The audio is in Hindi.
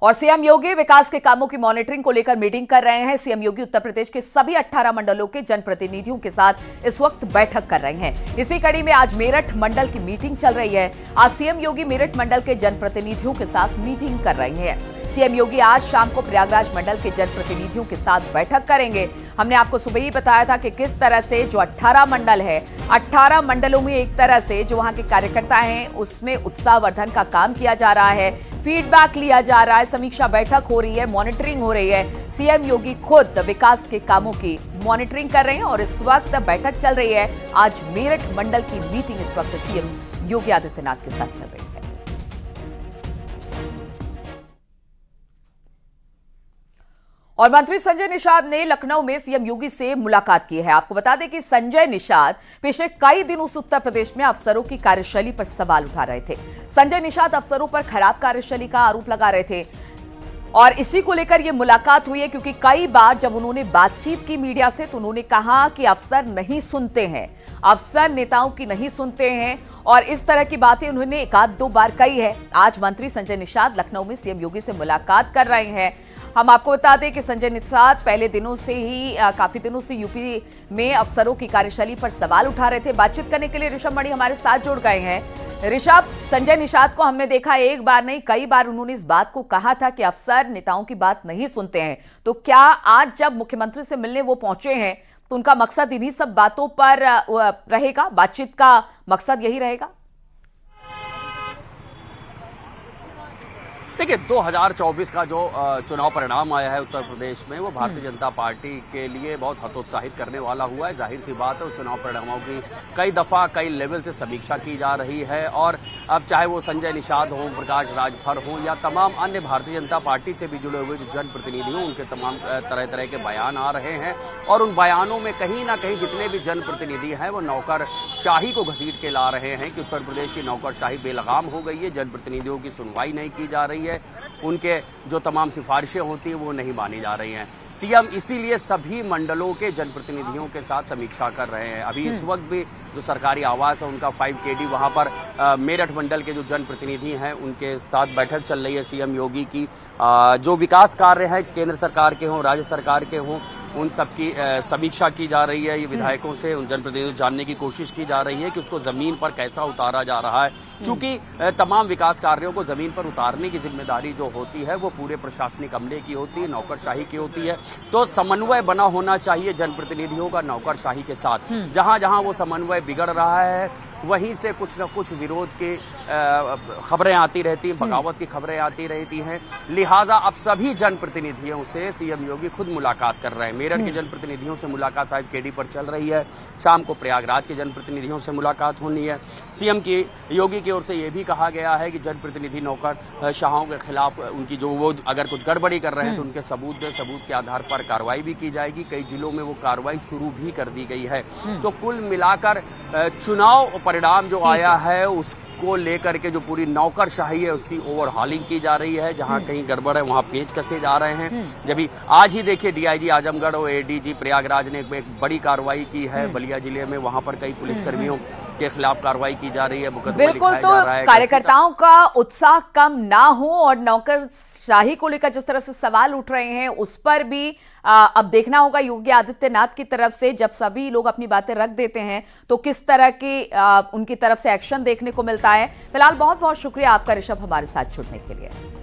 और सीएम योगी विकास के कामों की मॉनिटरिंग को लेकर मीटिंग कर रहे हैं। सीएम योगी उत्तर प्रदेश के सभी 18 मंडलों के जनप्रतिनिधियों के साथ इस वक्त बैठक कर रहे हैं। इसी कड़ी में आज मेरठ मंडल की मीटिंग चल रही है। आज सीएम योगी मेरठ मंडल के जनप्रतिनिधियों के साथ मीटिंग कर रहे हैं। सीएम योगी आज शाम को प्रयागराज मंडल के जनप्रतिनिधियों के साथ बैठक करेंगे। हमने आपको सुबह ही बताया था कि किस तरह से जो 18 मंडल है, 18 मंडलों में एक तरह से जो वहां के कार्यकर्ता हैं उसमें उत्साहवर्धन का काम किया जा रहा है, फीडबैक लिया जा रहा है, समीक्षा बैठक हो रही है, मॉनिटरिंग हो रही है। सीएम योगी खुद विकास के कामों की मॉनिटरिंग कर रहे हैं और इस वक्त बैठक चल रही है। आज मेरठ मंडल की मीटिंग इस वक्त सीएम योगी आदित्यनाथ के साथ कर रही है। और मंत्री संजय निषाद ने लखनऊ में सीएम योगी से मुलाकात की है। आपको बता दें कि संजय निषाद पिछले कई दिनों से उत्तर प्रदेश में अफसरों की कार्यशैली पर सवाल उठा रहे थे। संजय निषाद अफसरों पर खराब कार्यशैली का आरोप लगा रहे थे और इसी को लेकर यह मुलाकात हुई है, क्योंकि कई बार जब उन्होंने बातचीत की मीडिया से तो उन्होंने कहा कि अफसर नहीं सुनते हैं, अफसर नेताओं की नहीं सुनते हैं और इस तरह की बातें उन्होंने एक आध दो बार कही है। आज मंत्री संजय निषाद लखनऊ में सीएम योगी से मुलाकात कर रहे हैं। हम आपको बता दें कि संजय निषाद पहले दिनों से ही काफी दिनों से यूपी में अफसरों की कार्यशैली पर सवाल उठा रहे थे। बातचीत करने के लिए ऋषभ मणि हमारे साथ जुड़ गए हैं। ऋषभ, संजय निषाद को हमने देखा एक बार नहीं कई बार उन्होंने इस बात को कहा था कि अफसर नेताओं की बात नहीं सुनते हैं, तो क्या आज जब मुख्यमंत्री से मिलने वो पहुंचे हैं तो उनका मकसद इन्हीं सब बातों पर रहेगा? बातचीत का मकसद यही रहेगा? देखिए, 2024 का जो चुनाव परिणाम आया है उत्तर प्रदेश में, वो भारतीय जनता पार्टी के लिए बहुत हतोत्साहित करने वाला हुआ है। जाहिर सी बात है, उस चुनाव परिणामों की कई दफा कई लेवल से समीक्षा की जा रही है और अब चाहे वो संजय निषाद हो, प्रकाश राजभर हो या तमाम अन्य भारतीय जनता पार्टी से भी जुड़े हुए जो जनप्रतिनिधि हों, उनके तमाम तरह तरह के बयान आ रहे हैं और उन बयानों में कहीं ना कहीं जितने भी जनप्रतिनिधि हैं वो नौकरशाही को घसीट के ला रहे हैं कि उत्तर प्रदेश की नौकरशाही बेलगाम हो गई है, जनप्रतिनिधियों की सुनवाई नहीं की जा रही है, उनके जो तमाम सिफारिशें होती हैं वो नहीं मानी जा रही हैं। सीएम इसीलिए सभी मंडलों के जनप्रतिनिधियों के साथ समीक्षा कर रहे हैं। अभी इस वक्त भी जो सरकारी आवास है उनका 5KD वहां पर मेरठ मंडल के जो जनप्रतिनिधि हैं उनके साथ बैठक चल रही है सीएम योगी की। जो विकास कार्य है केंद्र सरकार के हों, राज्य सरकार के हों, उन सबकी समीक्षा की जा रही है। ये विधायकों से उन जनप्रतिनिधियों जानने की कोशिश की जा रही है कि उसको जमीन पर कैसा उतारा जा रहा है, क्योंकि तमाम विकास कार्यों को जमीन पर उतारने की जिम्मेदारी जो होती है वो पूरे प्रशासनिक अमले की होती है, नौकरशाही की होती है। तो समन्वय बना होना चाहिए जनप्रतिनिधियों का नौकरशाही के साथ। जहां जहां वो समन्वय बिगड़ रहा है वहीं से कुछ न कुछ विरोध की खबरें आती रहती हैं, बगावत की खबरें आती रहती हैं। लिहाजा अब सभी जनप्रतिनिधियों से सीएम योगी खुद मुलाकात कर रहे हैं। मेरठ के जनप्रतिनिधियों से मुलाकात 5KD पर चल रही है, शाम को प्रयागराज के जनप्रतिनिधियों से मुलाकात होनी है। सीएम की योगी की ओर से यह भी कहा गया है कि जनप्रतिनिधि नौकरशाहों के खिलाफ उनकी जो वो अगर कुछ गड़बड़ी कर रहे हैं तो उनके सबूत दें, सबूत के आधार पर कार्रवाई भी की जाएगी। कई जिलों में वो कार्रवाई शुरू भी कर दी गई है। तो कुल मिलाकर चुनाव परिणाम जो आया है उसको लेकर के जो पूरी नौकरशाही है उसकी ओवरहॉलिंग की जा रही है। जहां कहीं गड़बड़ है वहां पेच कसे जा रहे हैं। जब आज ही देखिए DIG आजमगढ़ और ADG प्रयागराज ने एक बड़ी कार्रवाई की है बलिया जिले में। वहां पर कई पुलिसकर्मियों के खिलाफ कार्रवाई की जा रही है, मुकदमा बिल्कुल। तो कार्यकर्ताओं का उत्साह कम ना हो और नौकरशाही को लेकर जिस तरह से सवाल उठ रहे हैं उस पर भी अब देखना होगा योगी आदित्यनाथ की तरफ से। जब सभी लोग अपनी बातें रख देते हैं तो किस तरह की उनकी तरफ से एक्शन देखने को मिलता है। फिलहाल बहुत बहुत शुक्रिया आपका ऋषभ, हमारे साथ जुड़ने के लिए।